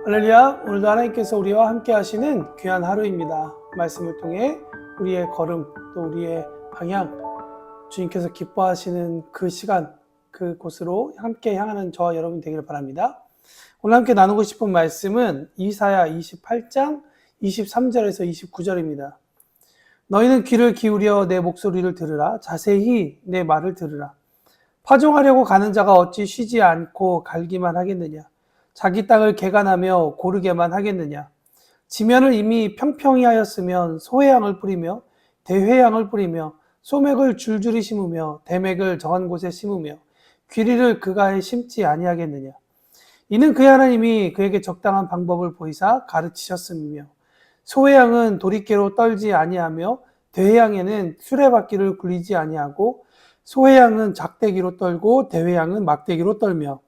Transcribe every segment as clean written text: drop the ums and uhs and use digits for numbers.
할렐루야. 오늘도 하나님께서 우리와 함께 하시는 귀한 하루입니다. 말씀을 통해 우리의 걸음, 또 우리의 방향, 주님께서 기뻐하시는 그 시간, 그곳으로 함께 향하는 저와 여러분 되기를 바랍니다. 오늘 함께 나누고 싶은 말씀은 이사야 28장 23절에서 29절입니다. 너희는 귀를 기울여 내 목소리를 들으라. 자세히 내 말을 들으라. 파종하려고 가는 자가 어찌 쉬지 않고 갈기만 하겠느냐. 자기 땅을 개간하며 고르게만 하겠느냐. 지면을 이미 평평히 하였으면 소회양을 뿌리며 대회양을 뿌리며 소맥을 줄줄이 심으며 대맥을 정한 곳에 심으며 귀리를 그가에 심지 아니하겠느냐. 이는 그의 하나님이 그에게 적당한 방법을 보이사 가르치셨음이며 소회양은 도리깨로 떨지 아니하며 대회양에는 수레바퀴를 굴리지 아니하고 소회양은 작대기로 떨고 대회양은 막대기로 떨며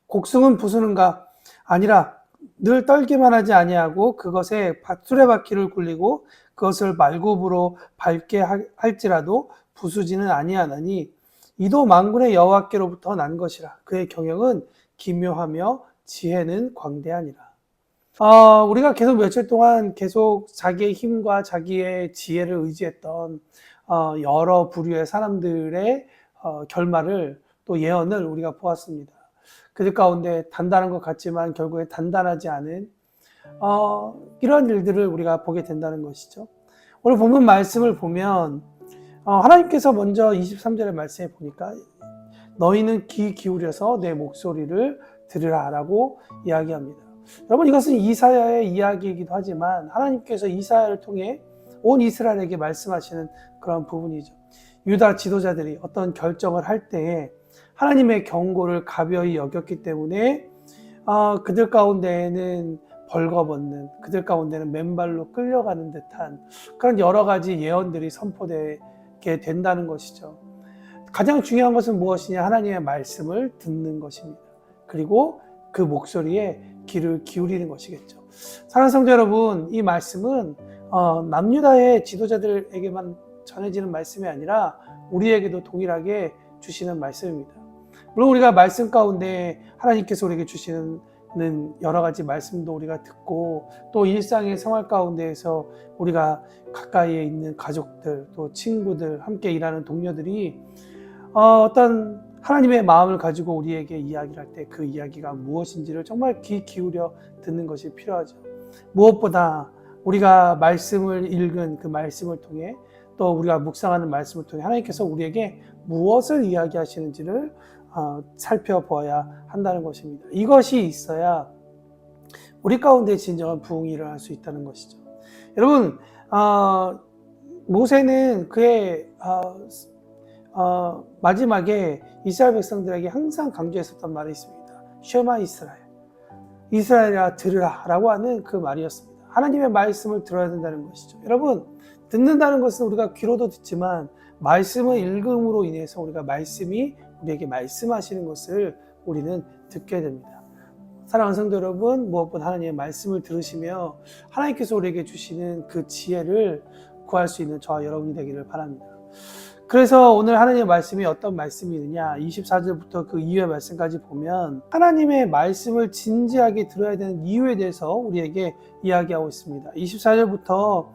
곡승은 부수는가 아니라 늘 떨기만 하지 아니하고 그것에 수레바퀴를 굴리고 그것을 말굽으로 밟게 할지라도 부수지는 아니하나니 이도 만군의 여호와께로부터 난 것이라. 그의 경영은 기묘하며 지혜는 광대하니라. 우리가 계속 며칠 동안 계속 자기의 힘과 자기의 지혜를 의지했던 여러 부류의 사람들의 결말을 또 예언을 우리가 보았습니다. 그들 가운데 단단한 것 같지만 결국에 단단하지 않은 이런 일들을 우리가 보게 된다는 것이죠. 오늘 본문 말씀을 보면 하나님께서 먼저 23절의 말씀에 보니까 너희는 귀 기울여서 내 목소리를 들으라 라고 이야기합니다. 여러분, 이것은 이사야의 이야기이기도 하지만 하나님께서 이사야를 통해 온 이스라엘에게 말씀하시는 그런 부분이죠. 유다 지도자들이 어떤 결정을 할 때에 하나님의 경고를 가벼이 여겼기 때문에 그들 가운데에는 벌거벗는, 그들 가운데는 맨발로 끌려가는 듯한 그런 여러 가지 예언들이 선포되게 된다는 것이죠. 가장 중요한 것은 무엇이냐? 하나님의 말씀을 듣는 것입니다. 그리고 그 목소리에 귀를 기울이는 것이겠죠. 사랑하는 성도 여러분, 이 말씀은 남유다의 지도자들에게만 전해지는 말씀이 아니라 우리에게도 동일하게 주시는 말씀입니다. 물론 우리가 말씀 가운데 하나님께서 우리에게 주시는 여러 가지 말씀도 우리가 듣고 또 일상의 생활 가운데에서 우리가 가까이에 있는 가족들 또 친구들 함께 일하는 동료들이 어떤 하나님의 마음을 가지고 우리에게 이야기를 할 때 그 이야기가 무엇인지를 정말 귀 기울여 듣는 것이 필요하죠. 무엇보다 우리가 말씀을 읽은 그 말씀을 통해 또 우리가 묵상하는 말씀을 통해 하나님께서 우리에게 무엇을 이야기하시는지를 살펴보아야 한다는 것입니다. 이것이 있어야 우리 가운데 진정한 부흥이 일어날 수 있다는 것이죠. 여러분, 모세는 그의 마지막에 이스라엘 백성들에게 항상 강조했었던 말이 있습니다. 쉐마 이스라엘, 이스라엘아 들으라 라고 하는 그 말이었습니다. 하나님의 말씀을 들어야 된다는 것이죠. 여러분, 듣는다는 것은 우리가 귀로도 듣지만 말씀을 읽음으로 인해서 우리가 말씀이 우리에게 말씀하시는 것을 우리는 듣게 됩니다. 사랑하는 성도 여러분, 무엇보다 하나님의 말씀을 들으시며 하나님께서 우리에게 주시는 그 지혜를 구할 수 있는 저와 여러분이 되기를 바랍니다. 그래서 오늘 하나님의 말씀이 어떤 말씀이느냐, 24절부터 그 이후의 말씀까지 보면 하나님의 말씀을 진지하게 들어야 되는 이유에 대해서 우리에게 이야기하고 있습니다. 24절부터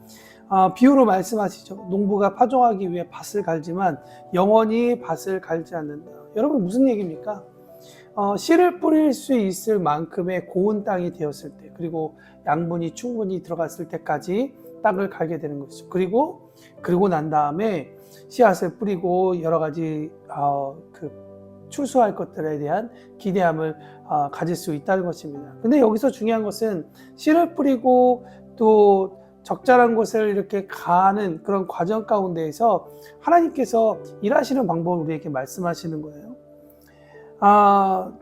비유로 말씀하시죠. 농부가 파종하기 위해 밭을 갈지만 영원히 밭을 갈지 않는다. 여러분, 무슨 얘기입니까? 씨를 뿌릴 수 있을 만큼의 고운 땅이 되었을 때, 그리고 양분이 충분히 들어갔을 때까지 땅을 갈게 되는 것이죠. 그리고 난 다음에 씨앗을 뿌리고 여러 가지 출소할 것들에 대한 기대함을 가질 수 있다는 것입니다. 근데 여기서 중요한 것은 씨를 뿌리고 또 적절한 곳을 이렇게 가는 그런 과정 가운데에서 하나님께서 일하시는 방법을 우리에게 말씀하시는 거예요.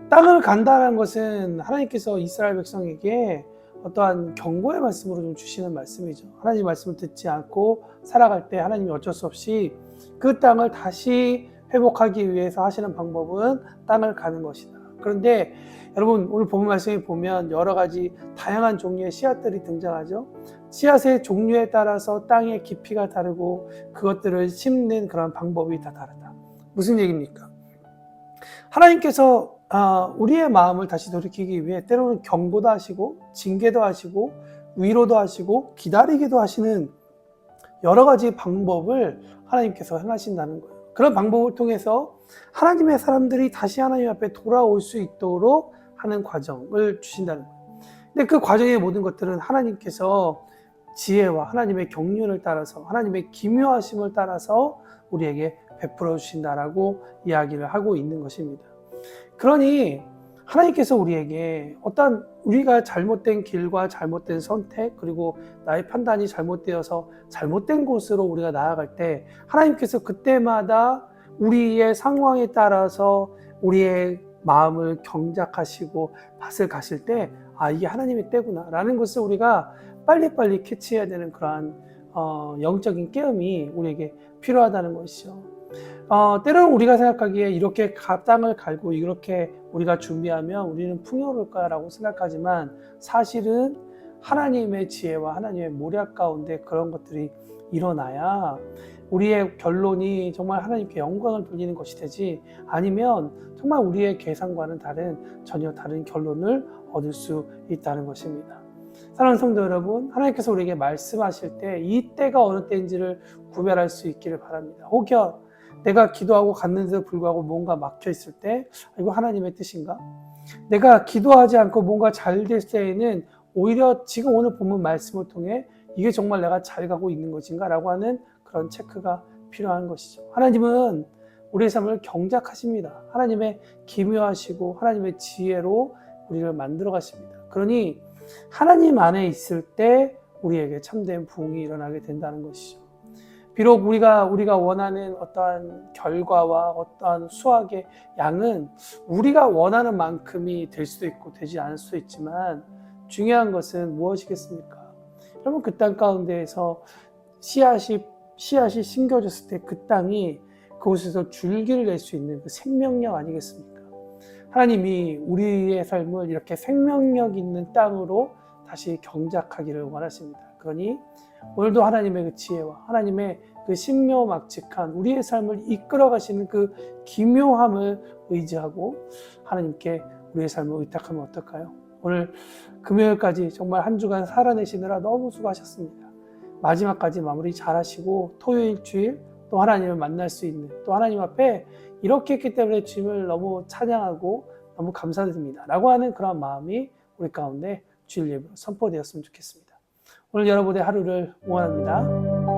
땅을 간다는 것은 하나님께서 이스라엘 백성에게 어떠한 경고의 말씀으로 좀 주시는 말씀이죠. 하나님 말씀을 듣지 않고 살아갈 때 하나님이 어쩔 수 없이 그 땅을 다시 회복하기 위해서 하시는 방법은 땅을 가는 것이다. 그런데 여러분, 오늘 본문 말씀에 보면 여러 가지 다양한 종류의 씨앗들이 등장하죠. 씨앗의 종류에 따라서 땅의 깊이가 다르고 그것들을 심는 그런 방법이 다 다르다. 무슨 얘기입니까? 하나님께서 우리의 마음을 다시 돌이키기 위해 때로는 경고도 하시고 징계도 하시고 위로도 하시고 기다리기도 하시는 여러 가지 방법을 하나님께서 행하신다는 거예요. 그런 방법을 통해서 하나님의 사람들이 다시 하나님 앞에 돌아올 수 있도록 하는 과정을 주신다는 거예요. 근데 그 과정의 모든 것들은 하나님께서 지혜와 하나님의 경륜을 따라서 하나님의 기묘하심을 따라서 우리에게 베풀어 주신다라고 이야기를 하고 있는 것입니다. 그러니 하나님께서 우리에게 어떤 우리가 잘못된 길과 잘못된 선택 그리고 나의 판단이 잘못되어서 잘못된 곳으로 우리가 나아갈 때 하나님께서 그때마다 우리의 상황에 따라서 우리의 마음을 경작하시고 밭을 가실 때 이게 하나님의 때구나 라는 것을 우리가 빨리빨리 캐치해야 되는 그러한 영적인 깨움이 우리에게 필요하다는 것이죠. 때로는 우리가 생각하기에 이렇게 땅을 갈고 이렇게 우리가 준비하면 우리는 풍요로울 거라고 생각하지만 사실은 하나님의 지혜와 하나님의 모략 가운데 그런 것들이 일어나야 우리의 결론이 정말 하나님께 영광을 돌리는 것이 되지 아니면 정말 우리의 계산과는 전혀 다른 결론을 얻을 수 있다는 것입니다. 사랑하는 성도 여러분, 하나님께서 우리에게 말씀하실 때 이 때가 어느 때인지를 구별할 수 있기를 바랍니다. 혹여 내가 기도하고 갔는데도 불구하고 뭔가 막혀 있을 때 이거 하나님의 뜻인가? 내가 기도하지 않고 뭔가 잘 될 때에는 오히려 지금 오늘 본문 말씀을 통해 이게 정말 내가 잘 가고 있는 것인가? 라고 하는 그런 체크가 필요한 것이죠. 하나님은 우리의 삶을 경작하십니다. 하나님의 기묘하시고 하나님의 지혜로 우리를 만들어 가십니다. 그러니 하나님 안에 있을 때 우리에게 참된 부흥이 일어나게 된다는 것이죠. 비록 우리가 원하는 어떠한 결과와 어떠한 수확의 양은 우리가 원하는 만큼이 될 수도 있고 되지 않을 수도 있지만 중요한 것은 무엇이겠습니까? 여러분 그 땅 가운데에서 씨앗이 심겨졌을 때 그 땅이 그곳에서 줄기를 낼 수 있는 그 생명력 아니겠습니까? 하나님이 우리의 삶을 이렇게 생명력 있는 땅으로 다시 경작하기를 원하십니다. 그러니 오늘도 하나님의 그 지혜와 하나님의 그 신묘막측한 우리의 삶을 이끌어 가시는 그 기묘함을 의지하고 하나님께 우리의 삶을 의탁하면 어떨까요? 오늘 금요일까지 정말 한 주간 살아내시느라 너무 수고하셨습니다. 마지막까지 마무리 잘 하시고 토요일 주일 또 하나님을 만날 수 있는 또 하나님 앞에 이렇게 했기 때문에 주님을 너무 찬양하고 너무 감사드립니다 라고 하는 그런 마음이 우리 가운데 주일 예배로 선포되었으면 좋겠습니다. 오늘 여러분의 하루를 응원합니다.